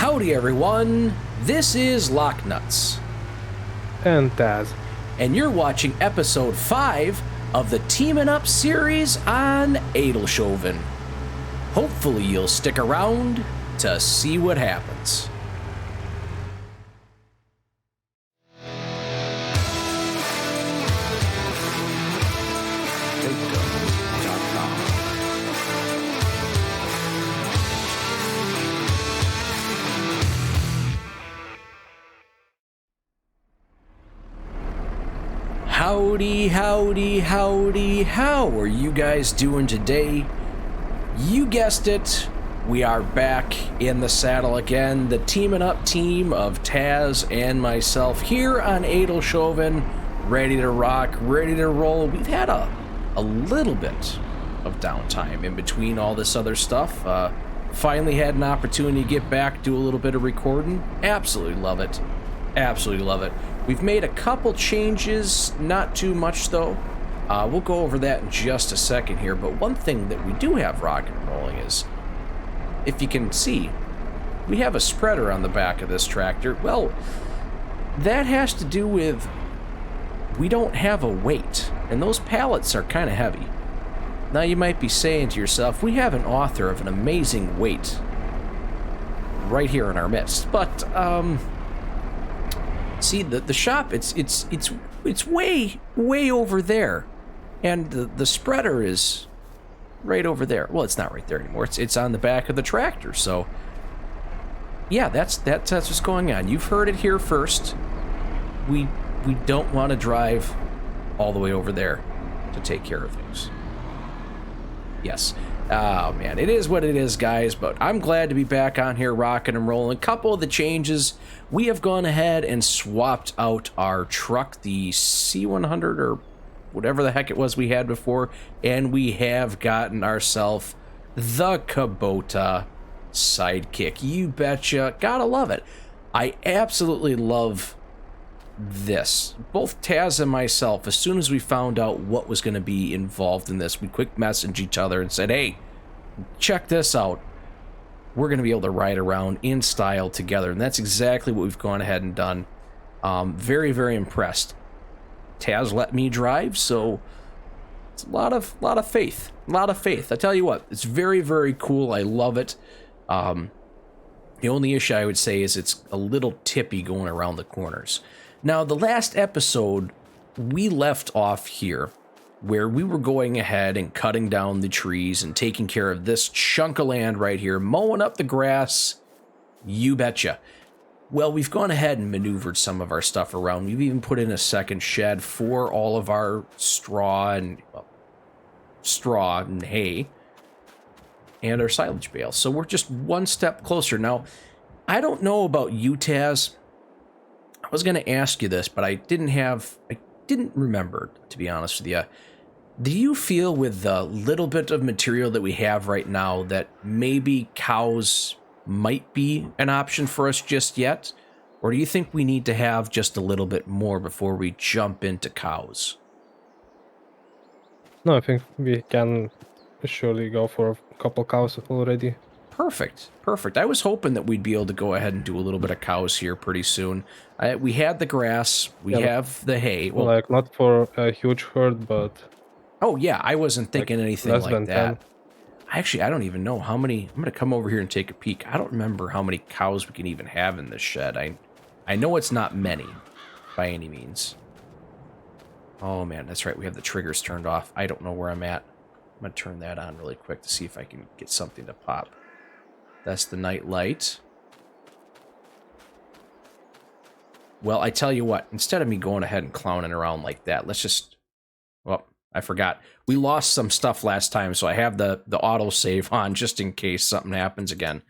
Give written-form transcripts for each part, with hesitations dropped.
Howdy everyone, this is LockNutz. And Taz. And you're watching episode 5 of the Teaming Up series on Adelshoven. Hopefully you'll stick around to see what happens. Howdy, howdy, howdy, how are you guys doing today? You guessed it, we are back in the saddle again, the Teaming Up team of Taz and myself here on Adelshoven, ready to rock, ready to roll. We've had a little bit of downtime in between all this other stuff. Finally had an opportunity to get back, do a little bit of recording. Absolutely love it. Absolutely love it. We've made a couple changes, not too much though. We'll go over that in just a second here, but one thing that we do have rocking and rolling is, if you can see, we have a spreader on the back of this tractor. Well, that has to do with we don't have a weight, and those pallets are kind of heavy. Now you might be saying to yourself, we have an author of an amazing weight right here in our midst, but see, the shop, it's way over there, and the spreader is right over there. Well, it's not right there anymore. It's on the back of the tractor. So yeah, that's what's going on. You've heard it here first. We don't want to drive all the way over there to take care of things. Yes. Oh man, it is what it is, guys, but I'm glad to be back on here rocking and rolling. A couple of the changes, we have gone ahead and swapped out our truck, the C100 or whatever the heck it was we had before, and we have gotten ourselves the Kubota sidekick. You betcha. Gotta love it. I absolutely love this. Both Taz and myself, as soon as we found out what was going to be involved in this, we quick messaged each other and said, hey, check this out. We're going to be able to ride around in style together, and that's exactly what we've gone ahead and done. Very, very impressed. Taz let me drive, so it's a lot of faith. A lot of faith. I tell you what, it's very, very cool. I love it. The only issue I would say is it's a little tippy going around the corners. Now, the last episode, we left off here, where we were going ahead and cutting down the trees and taking care of this chunk of land right here, mowing up the grass, you betcha. Well, we've gone ahead and maneuvered some of our stuff around. We've even put in a second shed for all of our straw and hay and our silage bales. So we're just one step closer. Now, I don't know about you, Taz. I was going to ask you this, but I didn't remember, to be honest with you. Do you feel with the little bit of material that we have right now that maybe cows might be an option for us just yet? Or do you think we need to have just a little bit more before we jump into cows? No, I think we can surely go for a couple cows already. Perfect, perfect. I was hoping that we'd be able to go ahead and do a little bit of cows here pretty soon. We had the grass, we have the hay. Well, like not for a huge herd, but... Oh yeah, I wasn't thinking like anything like that. 10. Actually, I don't even know how many... I'm going to come over here and take a peek. I don't remember how many cows we can even have in this shed. I know it's not many, by any means. Oh man, that's right, we have the triggers turned off. I don't know where I'm at. I'm going to turn that on really quick to see if I can get something to pop. That's the night light. Well, I tell you what, instead of me going ahead and clowning around like that, let's just... Well, I forgot. We lost some stuff last time, so I have the autosave on just in case something happens again.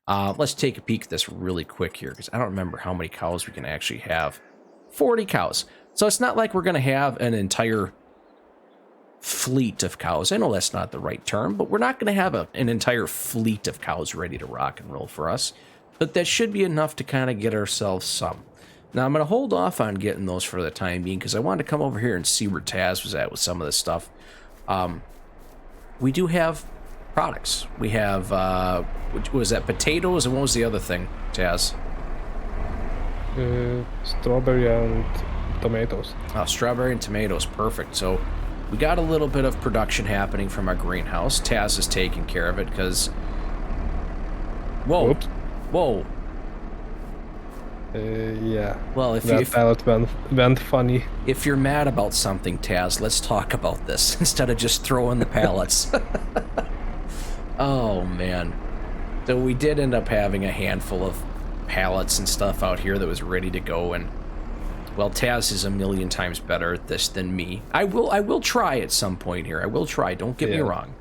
Let's take a peek at this really quick here, because I don't remember how many cows we can actually have. 40 cows. So it's not like we're going to have an entire fleet of cows. I know that's not the right term, but we're not going to have an entire fleet of cows ready to rock and roll for us. But that should be enough to kind of get ourselves some. Now, I'm going to hold off on getting those for the time being because I wanted to come over here and see where Taz was at with some of this stuff. We do have products. We have, was that potatoes, and what was the other thing, Taz? Strawberry and tomatoes. Oh, strawberry and tomatoes, perfect. So we got a little bit of production happening from our greenhouse. Taz is taking care of it because... Whoa. Oops. Whoa. Yeah. Well, if that pallet went funny. If you're mad about something, Taz, let's talk about this instead of just throwing the pallets. Oh, man. So we did end up having a handful of pallets and stuff out here that was ready to go, and well, Taz is a million times better at this than me. I will try at some point here. I will try. Don't get me wrong.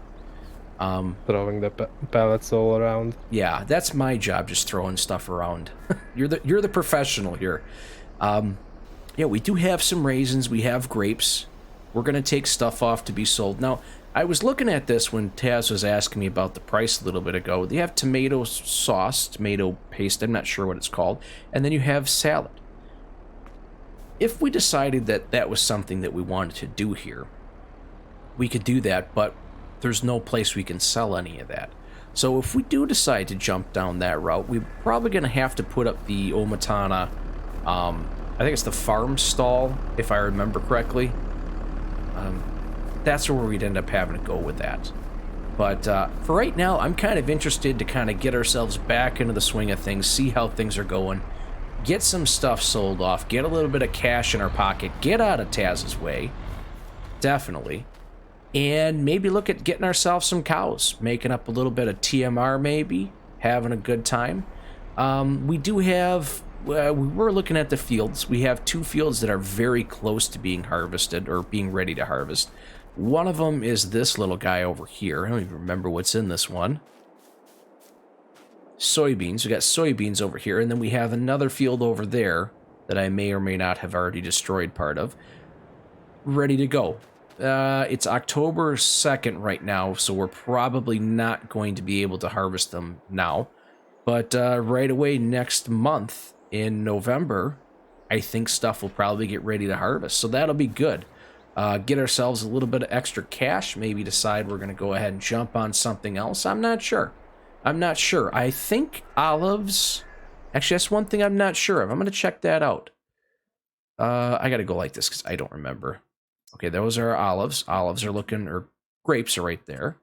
Throwing the pallets all around. Yeah, that's my job, just throwing stuff around. You're the professional here. Yeah, we do have some raisins. We have grapes. We're gonna take stuff off to be sold. Now, I was looking at this when Taz was asking me about the price a little bit ago. They have tomato sauce, tomato paste, I'm not sure what it's called, and then you have salad. If we decided that that was something that we wanted to do here, we could do that, but there's no place we can sell any of that. So if we do decide to jump down that route, we're probably going to have to put up the Omatana, I think it's the farm stall, if I remember correctly. That's where we'd end up having to go with that. But for right now, I'm kind of interested to kind of get ourselves back into the swing of things, see how things are going, get some stuff sold off, get a little bit of cash in our pocket, get out of Taz's way, definitely, and maybe look at getting ourselves some cows, making up a little bit of TMR maybe, having a good time. We do have, we were looking at the fields. We have 2 fields that are very close to being harvested or being ready to harvest. One of them is this little guy over here. I don't even remember what's in this one. Soybeans. We got soybeans over here, and then we have another field over there that I may or may not have already destroyed part of. Ready to go. It's October 2nd right now, so we're probably not going to be able to harvest them now. But right away next month in November, I think stuff will probably get ready to harvest. So that'll be good. Get ourselves a little bit of extra cash, maybe decide we're going to go ahead and jump on something else. I'm not sure. I think olives... Actually, that's one thing I'm not sure of. I'm going to check that out. I got to go like this because I don't remember. Okay, those are olives. Olives are looking... or grapes are right there.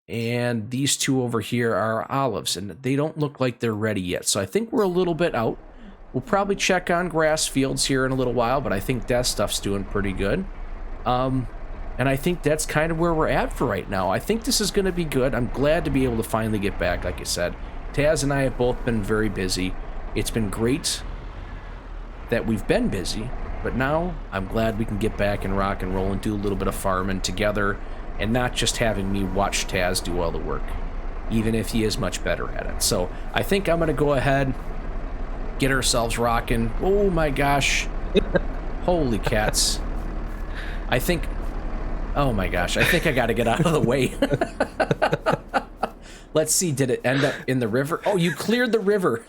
And these 2 over here are olives, and they don't look like they're ready yet. So I think we're a little bit out. We'll probably check on grass fields here in a little while, but I think that stuff's doing pretty good. And I think that's kind of where we're at for right now. I think this is going to be good. I'm glad to be able to finally get back, like I said. Taz and I have both been very busy. It's been great that we've been busy, but now I'm glad we can get back and rock and roll and do a little bit of farming together and not just having me watch Taz do all the work, even if he is much better at it. So I think I'm going to go ahead, get ourselves rocking. Oh my gosh. Holy cats. I think... Oh my gosh, I think I gotta get out of the way. Let's see, did it end up in the river? Oh, you cleared the river.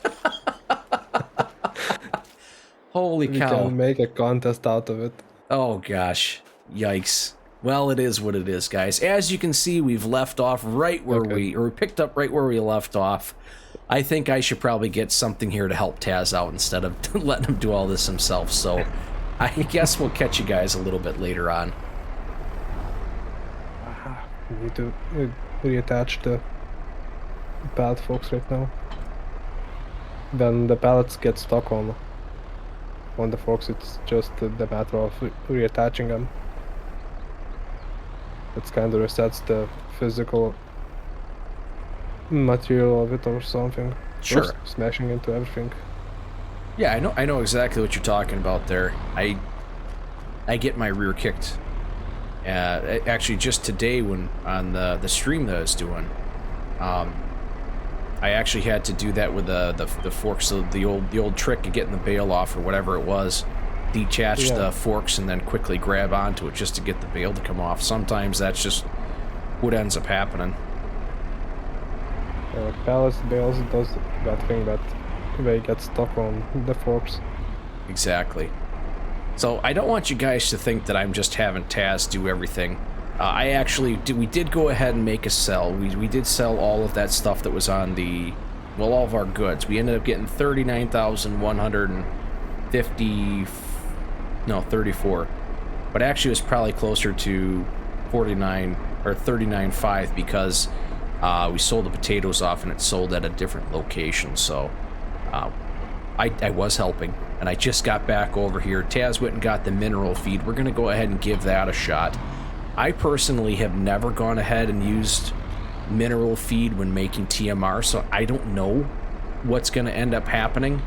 Holy cow. We can make a contest out of it. Oh gosh, yikes. Well, it is what it is, guys. As you can see, we've left off right where we picked up right where we left off. I think I should probably get something here to help Taz out instead of letting him do all this himself. So I guess we'll catch you guys a little bit later on. We need to reattach the pallet forks right now. Then the pallets get stuck on the forks. It's just the matter of reattaching them. It kind of resets the physical material of it or something. Sure. Or smashing into everything. Yeah, I know exactly what you're talking about there. I get my rear kicked. Actually, just today when on the stream that I was doing, I actually had to do that with the forks. So the old trick of getting the bale off or whatever it was, detach the forks and then quickly grab onto it just to get the bale to come off. Sometimes that's just what ends up happening. Like pallets, bales, it does that thing that they get stuck on the forks. Exactly. So I don't want you guys to think that I'm just having Taz do everything. I actually we did go ahead and make a sell. We did sell all of that stuff that was on the, well, all of our goods. We ended up getting 39,150, no, 34. But actually it was probably closer to 49 or 39.5 because we sold the potatoes off and it sold at a different location. So I was helping, and I just got back over here. Taz went and got the mineral feed. We're going to go ahead and give that a shot. I personally have never gone ahead and used mineral feed when making TMR, so I don't know what's going to end up happening.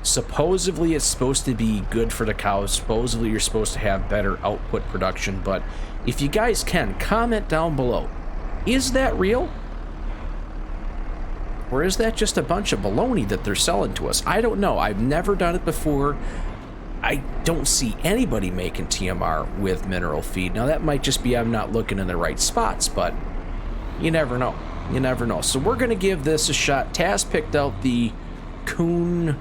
Supposedly it's supposed to be good for the cows. Supposedly you're supposed to have better output production, but if you guys can, comment down below. Is that real? Or is that just a bunch of baloney that they're selling to us? I don't know. I've never done it before. I don't see anybody making TMR with mineral feed. Now, that might just be I'm not looking in the right spots, but you never know. You never know. So we're going to give this a shot. Taz picked out the Kuhn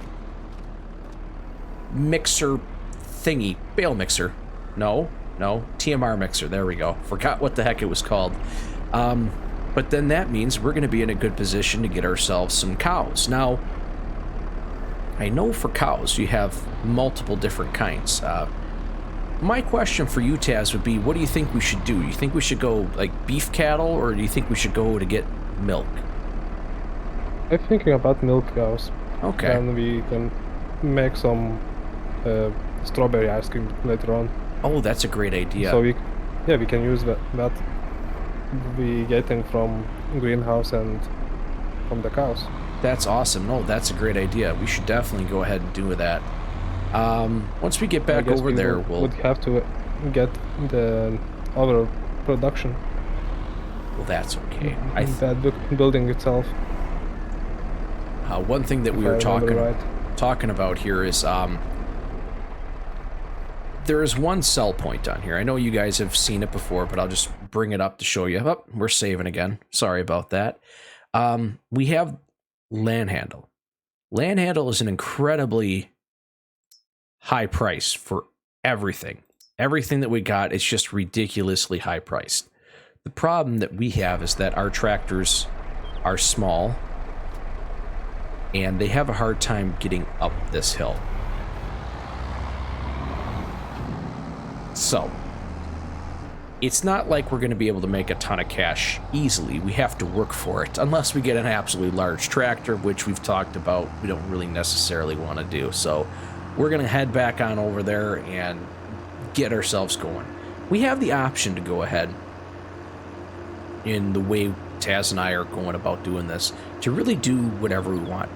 mixer thingy. Bale mixer. No, TMR mixer. There we go. Forgot what the heck it was called. But then that means we're going to be in a good position to get ourselves some cows. Now, I know for cows you have multiple different kinds. My question for you, Taz, would be, what do you think we should do? You think we should go like beef cattle, or do you think we should go to get milk? I'm thinking about milk cows. Okay. And we can make some strawberry ice cream later on. Oh, that's a great idea. So we can use that we getting from greenhouse and from the cows. That's awesome. No, that's a great idea. We should definitely go ahead and do that. Once we get back over there, we'll have to get the other production. Well, that's okay. That building itself. One thing that we were talking about here is there is one sell point on here. I know you guys have seen it before, but I'll just bring it up to show you. Oh, we're saving again. Sorry about that. We have land handle. Land handle is an incredibly high price for everything. Everything that we got is just ridiculously high priced. The problem that we have is that our tractors are small and they have a hard time getting up this hill. So, it's not like we're going to be able to make a ton of cash easily. We have to work for it, unless we get an absolutely large tractor, which we've talked about we don't really necessarily want to do. So, we're going to head back on over there and get ourselves going. We have the option to go ahead, in the way Taz and I are going about doing this, to really do whatever we want,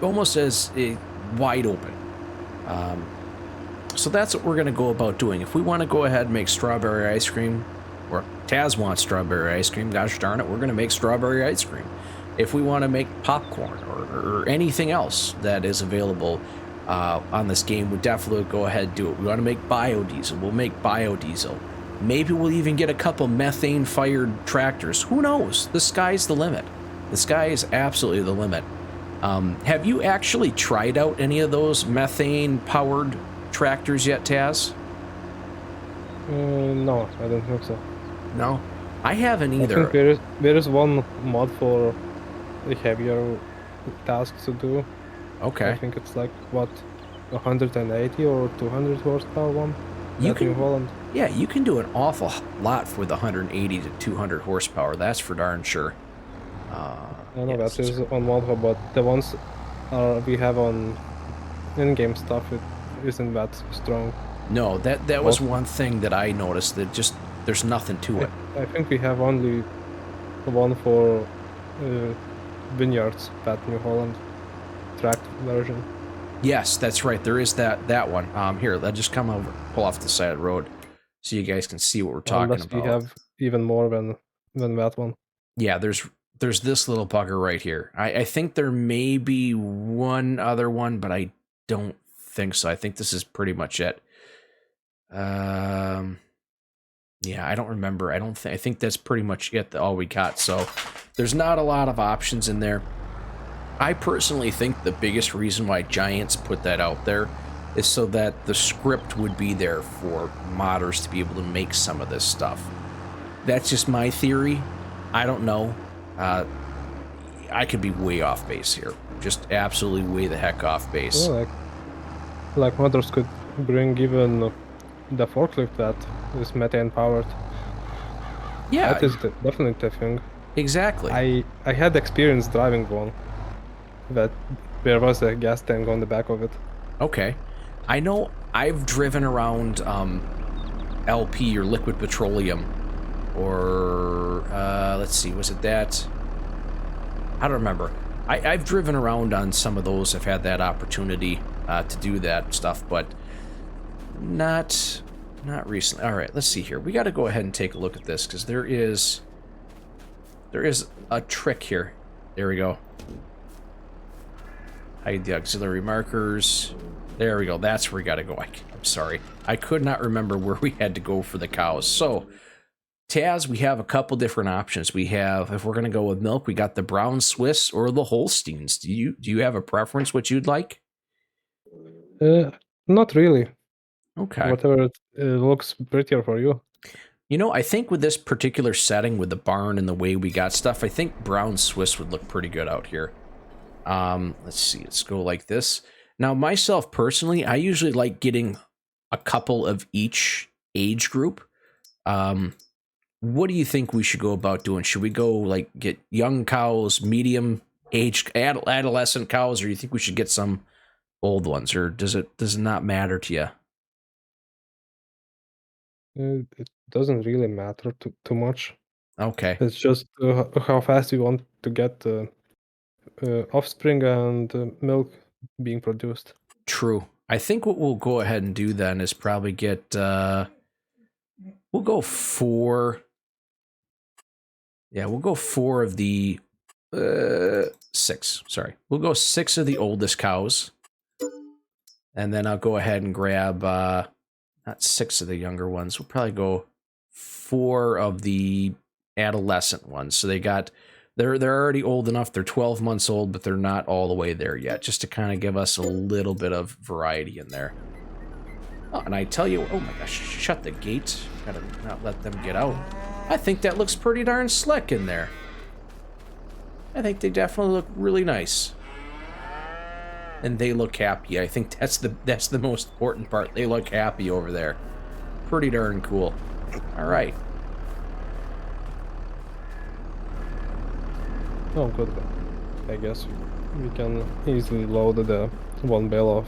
almost as a wide open. So that's what we're going to go about doing. If we want to go ahead and make strawberry ice cream, or Taz wants strawberry ice cream, gosh darn it, we're going to make strawberry ice cream. If we want to make popcorn or anything else that is available on this game, we'll definitely go ahead and do it. We want to make biodiesel, we'll make biodiesel. Maybe we'll even get a couple methane-fired tractors. Who knows? The sky's the limit. The sky is absolutely the limit. Have you actually tried out any of those methane-powered tractors yet, Taz? No, I don't think so. No? I haven't either. I think there is one mod for the heavier tasks to do. Okay. I think it's like, what, 180 or 200 horsepower one? You can, New Holland. Yeah, you can do an awful lot with 180 to 200 horsepower. That's for darn sure. I know that is on Volvo, but the ones we have on in-game stuff, it isn't that strong. No, that was one thing that I noticed, that just there's nothing to it. I think we have only one for vineyards, that New Holland tracked version. Yes, that's right. There is that one. Here, let's just come over, pull off the side of the road, so you guys can see what we're talking about. We have even more than that one. Yeah, there's this little bugger right here. I think there may be one other one, but I don't think so. I think this is pretty much it. Yeah, I don't remember. I think that's pretty much it. All we got. So there's not a lot of options in there. I personally think the biggest reason why Giants put that out there is so that the script would be there for modders to be able to make some of this stuff. That's just my theory. I don't know. I could be way off base here. Just absolutely way the heck off base. Yeah, like mothers could bring even the forklift that is methane powered. Yeah, That is definitely the thing. exactly. I had experience driving one that there was a gas tank on the back of it. Okay. I know I've driven around LP or liquid petroleum, or let's see, was it that? I don't remember. I've driven around on some of those. I've had that opportunity to do that stuff, but not recently. All right, let's see here. We got to go ahead and take a look at this because there is a trick here. There we go. Hide the auxiliary markers. There we go. That's where we got to go. I'm sorry. I could not remember where we had to go for the cows. So, Taz, we have a couple different options. We have, if we're going to go with milk, we got the brown Swiss or the Holsteins. Do you have a preference what you'd like? Not really. Okay. Whatever looks prettier for you. You know, I think with this particular setting, with the barn and the way we got stuff, I think brown Swiss would look pretty good out here. Let's see. Let's go like this. Now, myself personally, I usually like getting a couple of each age group. What do you think we should go about doing? Should we go like get young cows, medium aged adolescent cows, or do you think we should get some old ones, or does it not matter to you? It doesn't really matter too much. Okay. It's just how fast you want to get offspring and milk being produced. True. I think what we'll go ahead and do then is probably get we'll go 4. Yeah, we'll go 4 of the 6. Sorry. We'll go 6 of the oldest cows. And then I'll go ahead and grab not 6 of the younger ones. We'll probably go 4 of the adolescent ones. So they're already old enough. They're 12 months old, but they're not all the way there yet, just to kind of give us a little bit of variety in there. Oh, and I tell you, oh my gosh, shut the gate. Gotta not let them get out. I think that looks pretty darn slick in there. I think they definitely look really nice. And they look happy. I think that's the most important part. They look happy over there. Pretty darn cool. All right. Oh, good. I guess we can easily load the one bale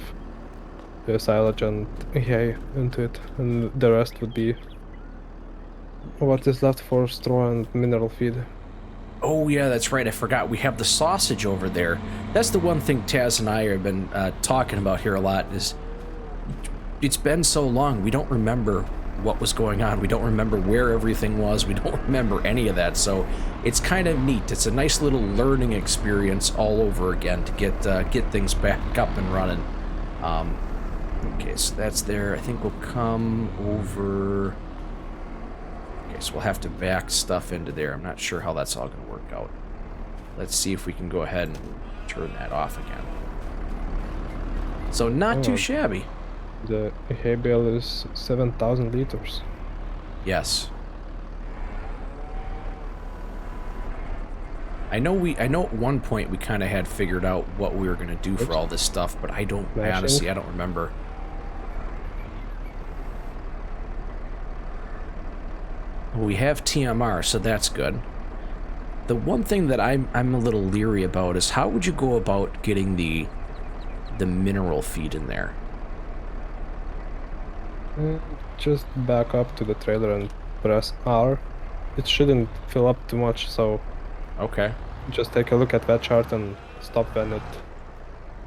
of silage and hay into it, and the rest would be what is left for straw and mineral feed. Oh yeah, that's right. I forgot. We have the sausage over there. That's the one thing Taz and I have been talking about here a lot. Is it's been so long, we don't remember what was going on. We don't remember where everything was. We don't remember any of that. So it's kind of neat. It's a nice little learning experience all over again to get things back up and running. Okay, so that's there. I think we'll come over. Okay, so we'll have to back stuff into there. I'm not sure how that's all going to work out. Let's see if we can go ahead and turn that off again. So not too shabby. The hay bale is 7,000 liters. Yes. I know at one point we kind of had figured out what we were going to do for all this stuff, but I honestly don't remember. We have TMR, so that's good. The one thing that I'm a little leery about is how would you go about getting the mineral feed in there? Just back up to the trailer and press R. It shouldn't fill up too much, so okay. Just take a look at that chart and stop when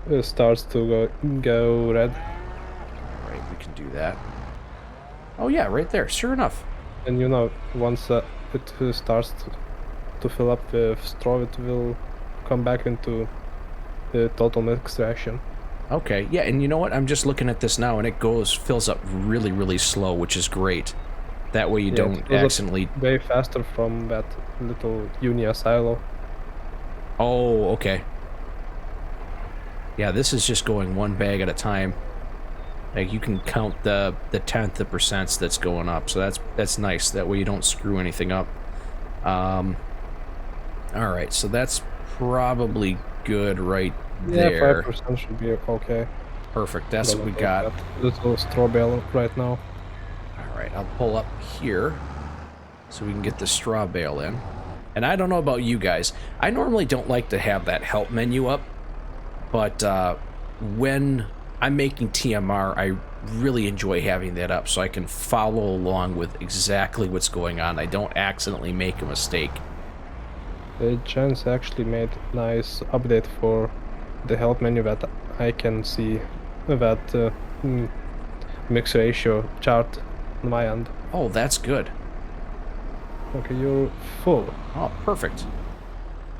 it starts to go red. All right, we can do that. Oh yeah, right there. Sure enough. And you know, once it starts to fill up with straw, it will come back into the total milk extraction. Okay, yeah, and you know what? I'm just looking at this now, and it fills up really, really slow, which is great. That way you don't accidentally... way faster from that little Unia silo. Oh, okay. Yeah, this is just going one bag at a time. Like you can count the tenth of percents that's going up, so that's nice. That way you don't screw anything up. All right, so that's probably good right there. Yeah, 5% should be okay. Perfect. That's what we got. Little straw bale right now. All right, I'll pull up here so we can get the straw bale in. And I don't know about you guys. I normally don't like to have that help menu up, but when I'm making TMR, I really enjoy having that up so I can follow along with exactly what's going on. I don't accidentally make a mistake. Jens actually made a nice update for the help menu that I can see that mix ratio chart on my end. Oh, that's good. Okay, you're full. Oh, perfect.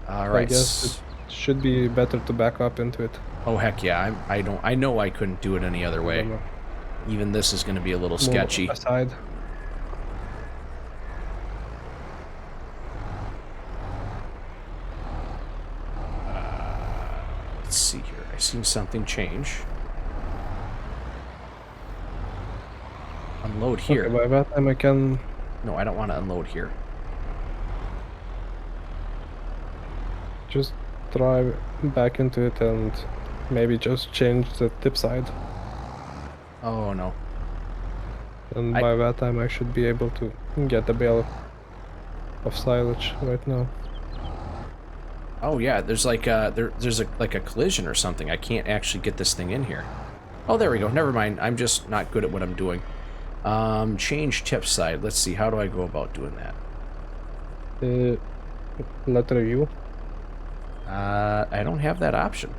All right. I guess it should be better to back up into it. Oh heck yeah! I know I couldn't do it any other way. Even this is going to be a little sketchy. Aside. Let's see here. I seen something change. Unload here. Okay, by that time I can... No, I don't want to unload here. Just drive back into it and maybe just change the tip side. Oh no. And by that time I should be able to get the bale of silage right now. Oh yeah, there's like there's like a collision or something. I can't actually get this thing in here. Oh, there we go. Never mind. I'm just not good at what I'm doing. Change tip side. Let's see. How do I go about doing that? Letter U. I don't have that option.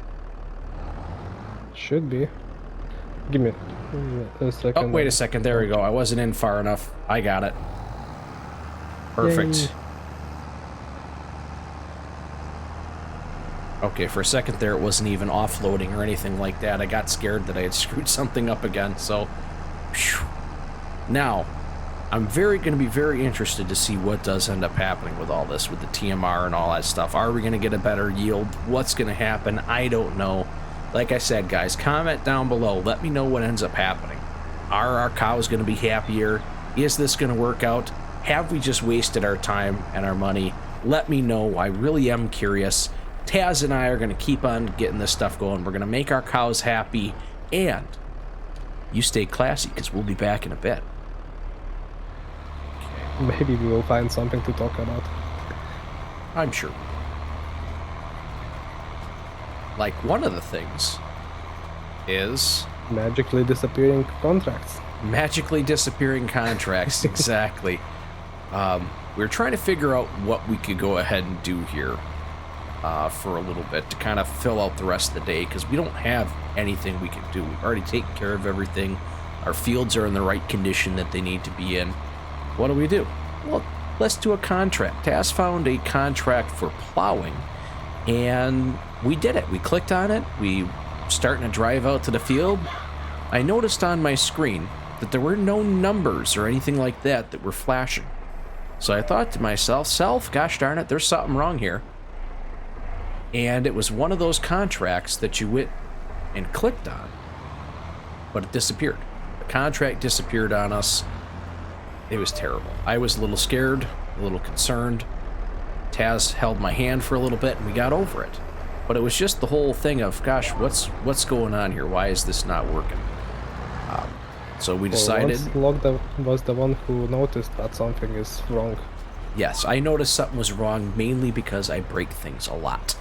Should be. Give me a second. Oh, wait a second. There we go. I wasn't in far enough. I got it. Perfect. Yay. Okay, for a second there, it wasn't even offloading or anything like that. I got scared that I had screwed something up again, so... Whew. Now, I'm going to be very interested to see what does end up happening with all this, with the TMR and all that stuff. Are we going to get a better yield? What's going to happen? I don't know. Like I said, guys, comment down below. Let me know what ends up happening. Are our cows going to be happier? Is this going to work out? Have we just wasted our time and our money? Let me know. I really am curious. Taz and I are going to keep on getting this stuff going. We're going to make our cows happy. And you stay classy, because we'll be back in a bit. Maybe we will find something to talk about. I'm sure. Like, one of the things is... magically disappearing contracts. Magically disappearing contracts, exactly. We're trying to figure out what we could go ahead and do here for a little bit to kind of fill out the rest of the day, because we don't have anything we can do. We've already taken care of everything. Our fields are in the right condition that they need to be in. What do? Well, let's do a contract. Taz found a contract for plowing, and we did it. We clicked on it. We starting to drive out to the field. I noticed on my screen that there were no numbers or anything like that that were flashing. So I thought to myself, gosh darn it, there's something wrong here. And it was one of those contracts that you went and clicked on, but it disappeared. The contract disappeared on us. It was terrible. I was a little scared, a little concerned. Taz held my hand for a little bit, and we got over it. But it was just the whole thing of, gosh, what's going on here? Why is this not working? So we decided... Log was the one who noticed that something is wrong. Yes, I noticed something was wrong, mainly because I break things a lot.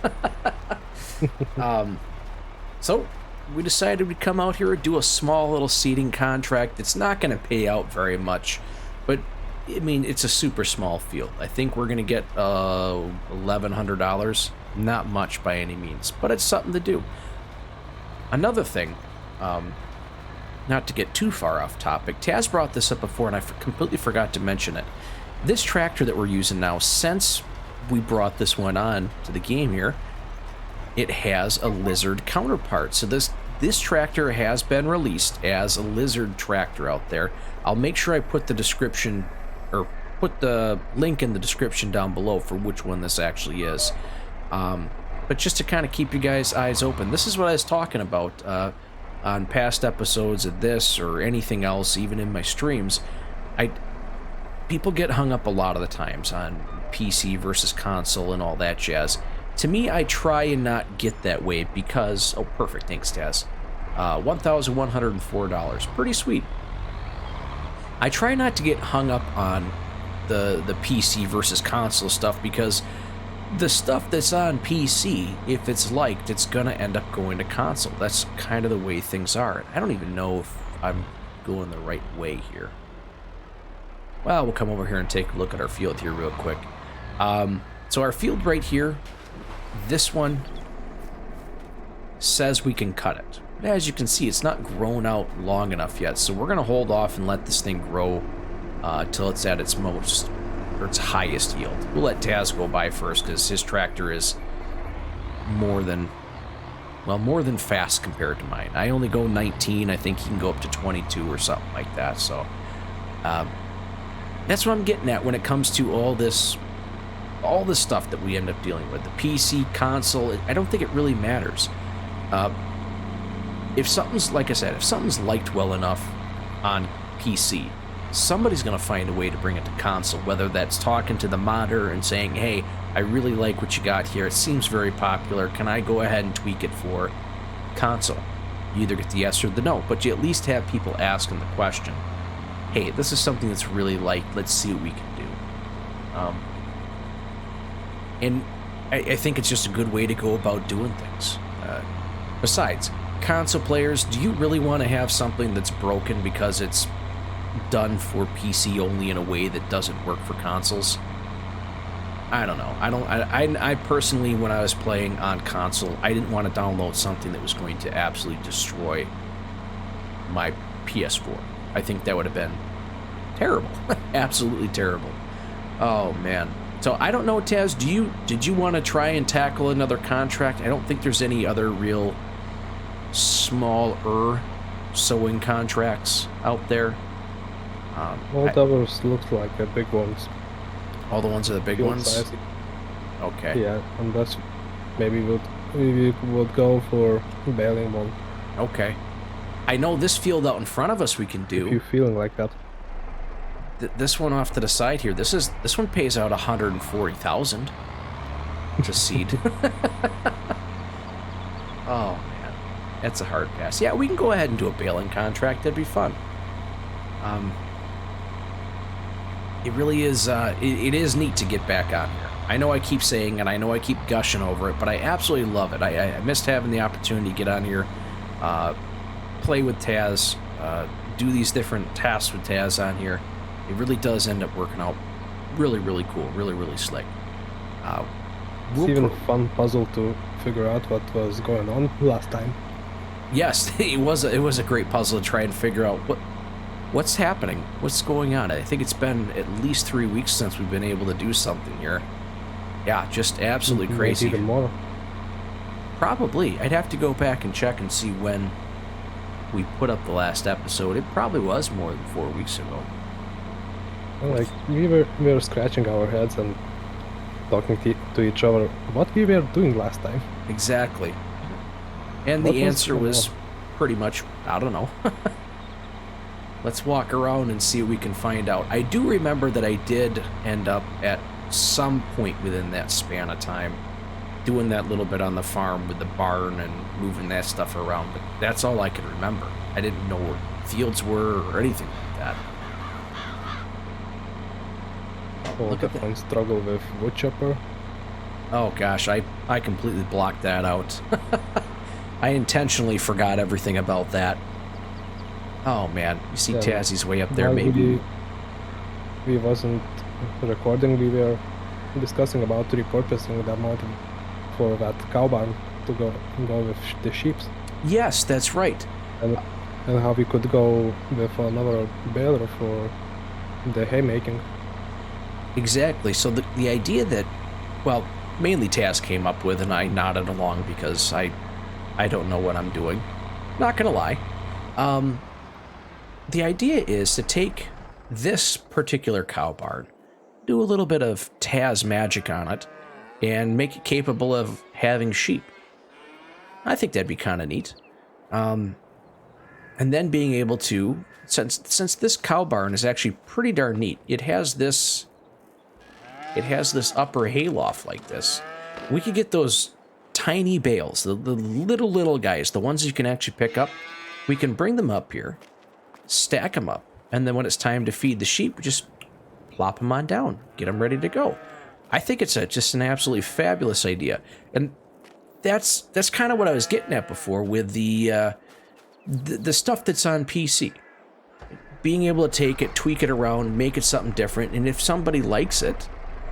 So we decided we'd come out here and do a small little seeding contract. It's not going to pay out very much, but I mean, it's a super small field. I think we're going to get $1,100. Not much by any means, but it's something to do. Another thing, not to get too far off topic, Taz brought this up before and I completely forgot to mention it. This tractor that we're using now, since we brought this one on to the game here, it has a lizard counterpart. So this tractor has been released as a lizard tractor out there. I'll make sure I put the description, or put the link in the description down below for which one this actually is. But just to kind of keep you guys' eyes open, this is what I was talking about. on past episodes of this or anything else, even in my streams, people get hung up a lot of the times on PC versus console and all that jazz. To me, I try and not get that way because... Oh, perfect. Thanks, Taz. $1,104. Pretty sweet. I try not to get hung up on the PC versus console stuff because the stuff that's on PC, if it's liked, it's gonna end up going to console. That's kind of the way things are. I don't even know if I'm going the right way here. Well, we'll come over here and take a look at our field here real quick. So our field right here, this one says we can cut it. As you can see, it's not grown out long enough yet, so we're going to hold off and let this thing grow till it's at its most, or its highest yield. We'll let Taz go by first, because his tractor is more than fast compared to mine. I only go 19, I think he can go up to 22 or something like that, so that's what I'm getting at when it comes to all this stuff that we end up dealing with. The PC, console, I don't think it really matters. If something's, like I said, if something's liked well enough on PC, somebody's going to find a way to bring it to console, whether that's talking to the modder and saying, hey, I really like what you got here, it seems very popular, can I go ahead and tweak it for console? You either get the yes or the no, but you at least have people asking the question, hey, this is something that's really liked, let's see what we can do. And I think it's just a good way to go about doing things. Besides, console players, do you really want to have something that's broken because it's done for PC only in a way that doesn't work for consoles? I don't know. I personally, when I was playing on console, I didn't want to download something that was going to absolutely destroy my PS4. I think that would have been terrible. Absolutely terrible. Oh, man. So, I don't know, Taz, did you want to try and tackle another contract? I don't think there's any other real smaller sewing contracts out there. All the others look like the big ones. All the ones are the big Field ones? size. Okay. Yeah, and that's maybe we would go for baling one. Okay. I know this field out in front of us we can do. If you're feeling like that. This one off to the side here, this one pays out 140,000 to seed. Oh man, that's a hard pass. Yeah, we can go ahead and do a baling contract. That'd be fun. It really is. It is neat to get back on here. I know I keep saying, and I know I keep gushing over it, but I absolutely love it. I missed having the opportunity to get on here, play with Taz, do these different tasks with Taz on here. It really does end up working out really, really cool, really, really slick. It's even a fun puzzle to figure out what was going on last time. Yes, it was a great puzzle to try and figure out what's happening, what's going on. I think it's been at least 3 weeks since we've been able to do something here. Yeah, just absolutely crazy. Maybe even more. Probably. I'd have to go back and check and see when we put up the last episode. It probably was more than 4 weeks ago. Like, we were scratching our heads and talking to each other what we were doing last time. Exactly. And the answer was pretty much, I don't know. Let's walk around and see what we can find out. I do remember that I did end up at some point within that span of time doing that little bit on the farm with the barn and moving that stuff around, but that's all I could remember. I didn't know where fields were or anything like that. Oh, Look the at that. fun struggle with wood chopper. Oh gosh, I completely blocked that out. I intentionally forgot everything about that. Oh man, you see Tazzy's way up there, While maybe. we wasn't recording, we were discussing about repurposing the mountain for that cow barn to go with the sheeps. Yes, that's right. And how we could go with another baler for the haymaking. Exactly. So the idea that, well, mainly Taz came up with, and I nodded along because I don't know what I'm doing. Not gonna lie. The idea is to take this particular cow barn, do a little bit of Taz magic on it, and make it capable of having sheep. I think that'd be kind of neat. And then being able to, since this cow barn is actually pretty darn neat, it has this upper hayloft like this. We could get those tiny bales, the little guys, the ones you can actually pick up. We can bring them up here, stack them up, and then when it's time to feed the sheep, just plop them on down, get them ready to go. I think it's just an absolutely fabulous idea, and that's kind of what I was getting at before with the stuff that's on PC. Being able to take it, tweak it around, make it something different, and if somebody likes it,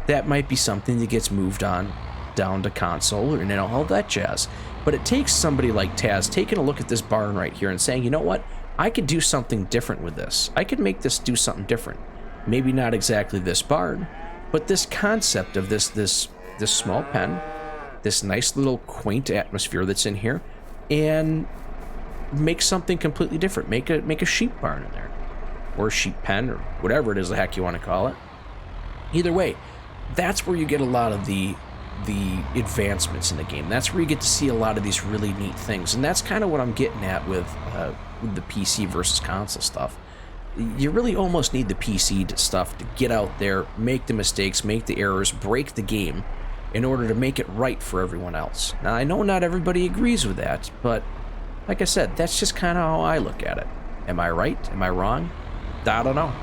that might be something that gets moved on down to console and all that jazz. But it takes somebody like Taz taking a look at this barn right here and saying, you know what, I could do something different with this. I could make this do something different. Maybe not exactly this barn, but this concept of this small pen, this nice little quaint atmosphere that's in here, and make something completely different. Make a sheep barn in there, or a sheep pen, or whatever it is the heck you want to call it. Either way, that's where you get a lot of the advancements in the game. That's where you get to see a lot of these really neat things, and that's kind of what I'm getting at with the PC versus console stuff. You really almost need the PC stuff to get out there, make the mistakes, make the errors, break the game in order to make it right for everyone else. Now, I know not everybody agrees with that, but like I said, that's just kind of how I look at it. Am I right? Am I wrong? I don't know.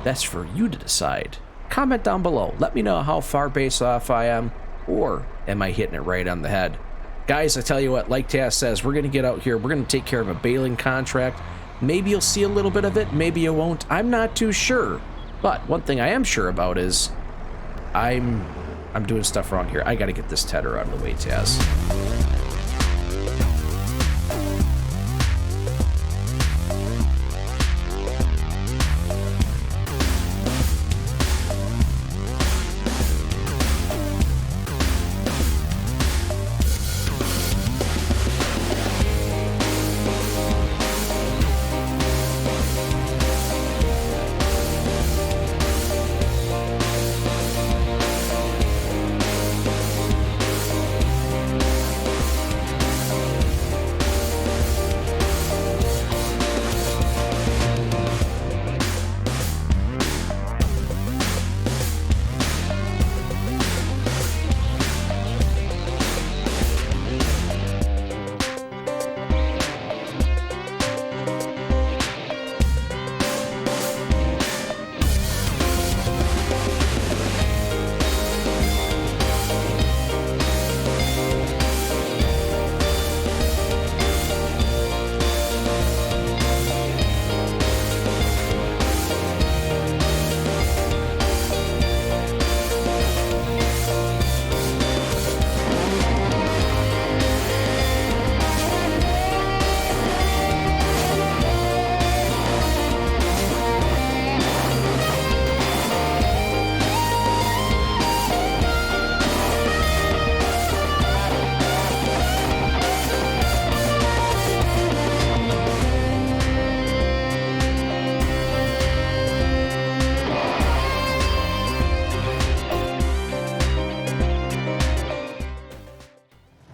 That's for you to decide. Comment down below. Let me know how far base off I am, or am I hitting it right on the head? Guys, I tell you what, like Taz says, we're going to get out here. We're going to take care of a baling contract. Maybe you'll see a little bit of it. Maybe you won't. I'm not too sure. But one thing I am sure about is I'm doing stuff wrong here. I got to get this tedder out of the way, Taz.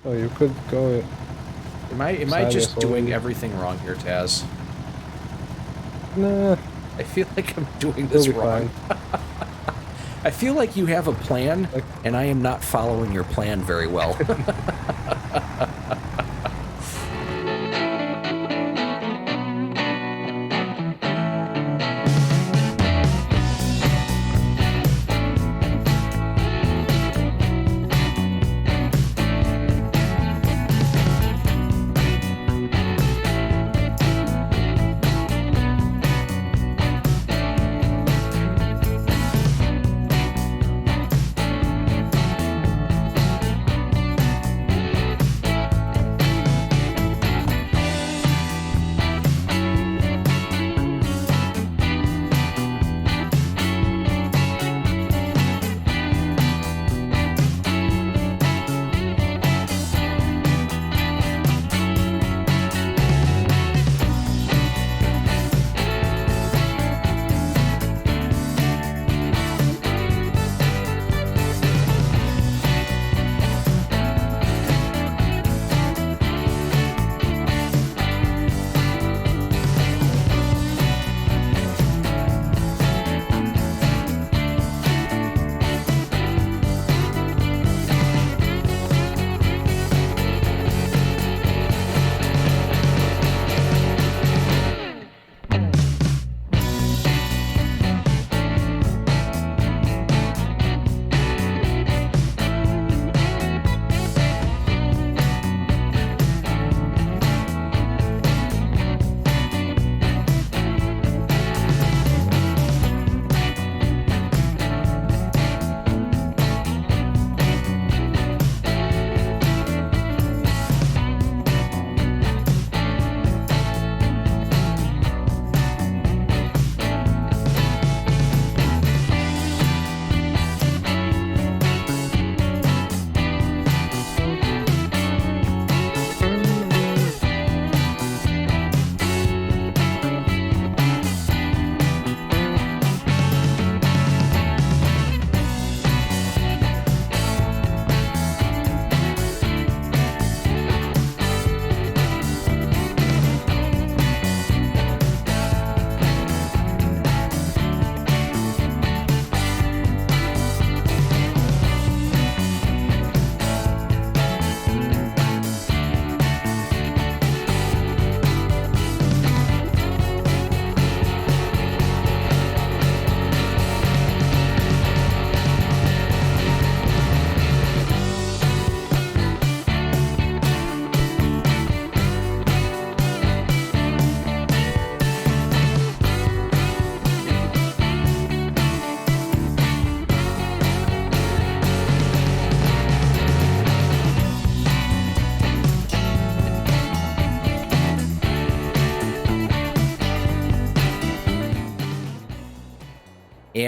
Oh, you could go. Am I just doing everything wrong here, Taz? Nah. I feel like I'm doing this wrong. I feel like you have a plan, and I am not following your plan very well.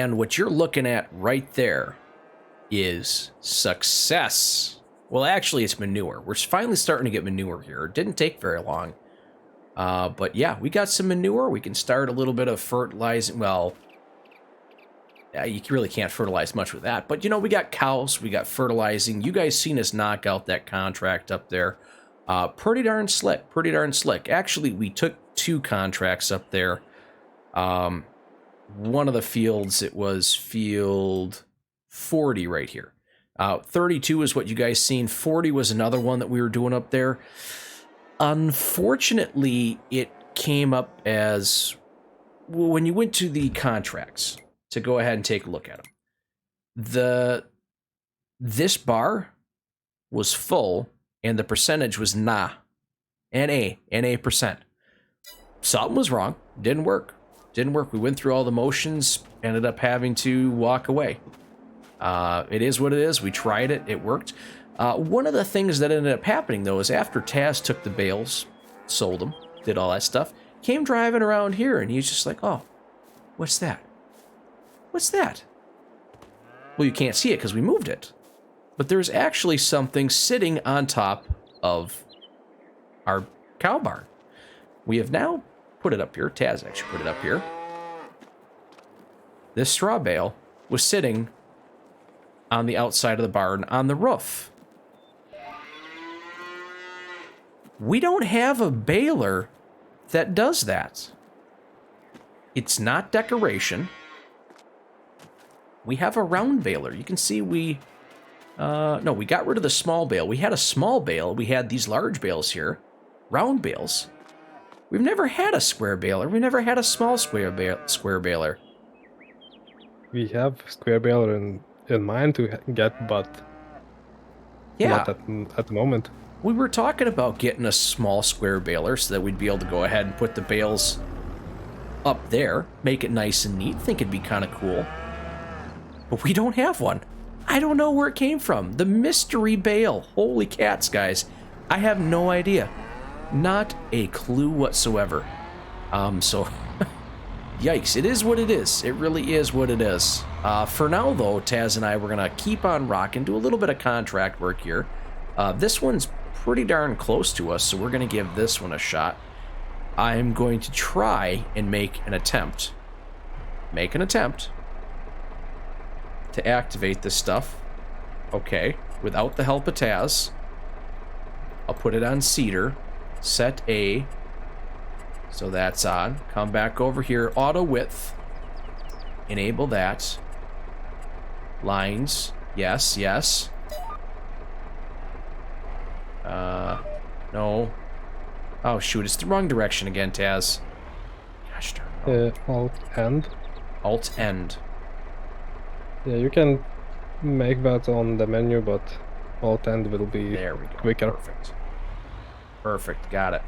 And what you're looking at right there is success. Well, actually, it's manure. We're finally starting to get manure here. It didn't take very long. But yeah, we got some manure. We can start a little bit of fertilizing. Well, you really can't fertilize much with that. But, you know, we got cows. We got fertilizing. You guys seen us knock out that contract up there. Pretty darn slick. Pretty darn slick. Actually, we took 2 contracts up there. One of the fields, it was field 40 right here. 32 is what you guys seen. 40 was another one that we were doing up there. Unfortunately, it came up as, when you went to the contracts to go ahead and take a look at them, this bar was full and the percentage was NA percent. Something was wrong. Didn't work. We went through all the motions, ended up having to walk away. It is what it is. We tried it. It worked. One of the things that ended up happening, though, is after Taz took the bales, sold them, did all that stuff, came driving around here, and he's just like, oh, what's that? What's that? Well, you can't see it because we moved it. But there's actually something sitting on top of our cow barn. We have now put it up here. Taz actually put it up here. This straw bale was sitting on the outside of the barn on the roof. We don't have a baler that does that. It's not decoration. We have a round baler. You can see we got rid of the small bale. We had a small bale. We had these large bales here, round bales. We've never had a square baler. We never had a small square baler. We have square baler in mind to get, but yeah, not at the moment. We were talking about getting a small square baler so that we'd be able to go ahead and put the bales up there, make it nice and neat. Think it'd be kind of cool. But we don't have one. I don't know where it came from. The mystery bale. Holy cats, guys. I have no idea. Not a clue whatsoever. So, yikes. It is what it is. It really is what it is. For now, though, Taz and I, we're going to keep on rocking, do a little bit of contract work here. This one's pretty darn close to us, so we're going to give this one a shot. I'm going to try and make an attempt. To activate this stuff. Okay, without the help of Taz. I'll put it on cedar. Set A. So that's on. Come back over here. Auto width. Enable that. Lines. Yes, yes. No. Oh, shoot. It's the wrong direction again, Taz. Gosh darn. Alt-End. Alt-End. Yeah, you can make that on the menu, but Alt-End will be there we go. Quicker. Perfect. Got it.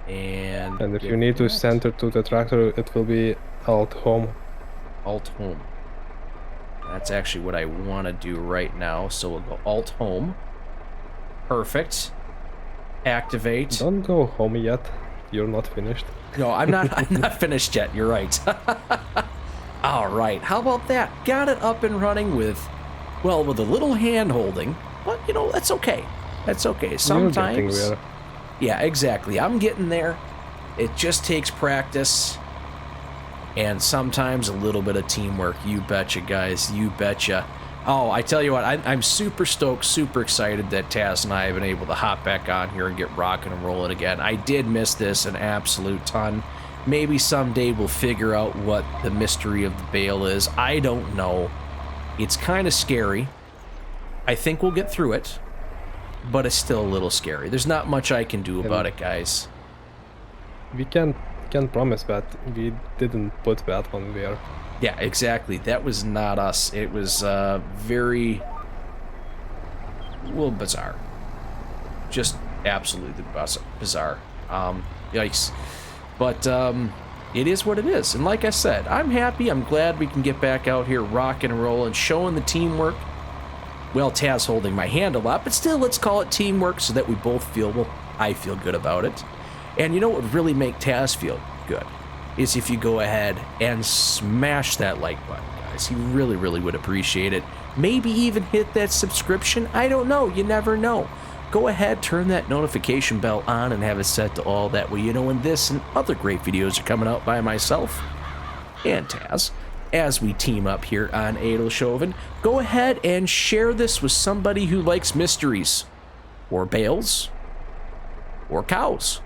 And if you need to center to the tractor, it will be Alt-Home. Alt-Home. That's actually what I want to do right now. So we'll go Alt-Home. Perfect. Activate. Don't go home yet. You're not finished. No, I'm not. I'm not finished yet. You're right. All right. How about that? Got it up and running with a little hand holding. But you know, that's okay. That's okay. Sometimes. Yeah, exactly. I'm getting there. It just takes practice. And sometimes a little bit of teamwork. You betcha, guys. You betcha. Oh, I tell you what, I'm super stoked, super excited that Taz and I have been able to hop back on here and get rocking and rolling again. I did miss this an absolute ton. Maybe someday we'll figure out what the mystery of the bale is. I don't know. It's kind of scary. I think we'll get through it, but it's still a little scary. There's not much I can do about it, guys. We can't promise that. We didn't put that one there. Yeah, exactly. That was not us. It was very, bizarre. Just absolutely bizarre. Yikes. But it is what it is. And like I said, I'm happy. I'm glad we can get back out here rocking and rolling, showing the teamwork. Well, Taz holding my hand a lot, but still, let's call it teamwork so that we both feel, I feel good about it. And you know what would really make Taz feel good? is if you go ahead and smash that like button, guys. He really, really would appreciate it. Maybe even hit that subscription. I don't know. You never know. Go ahead, turn that notification bell on and have it set to all. That way you know when this and other great videos are coming out by myself and Taz as we team up here on Adelshoven. Go ahead and share this with somebody who likes mysteries or bales or cows.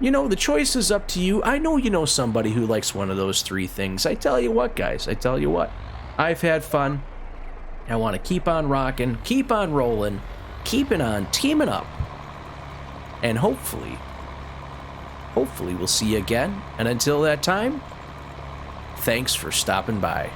You know, the choice is up to you. I know you know somebody who likes one of those three things. I tell you what, guys, I tell you what. I've had fun. I want to keep on rocking, keep on rolling, keeping on teaming up. And hopefully we'll see you again. And until that time, thanks for stopping by.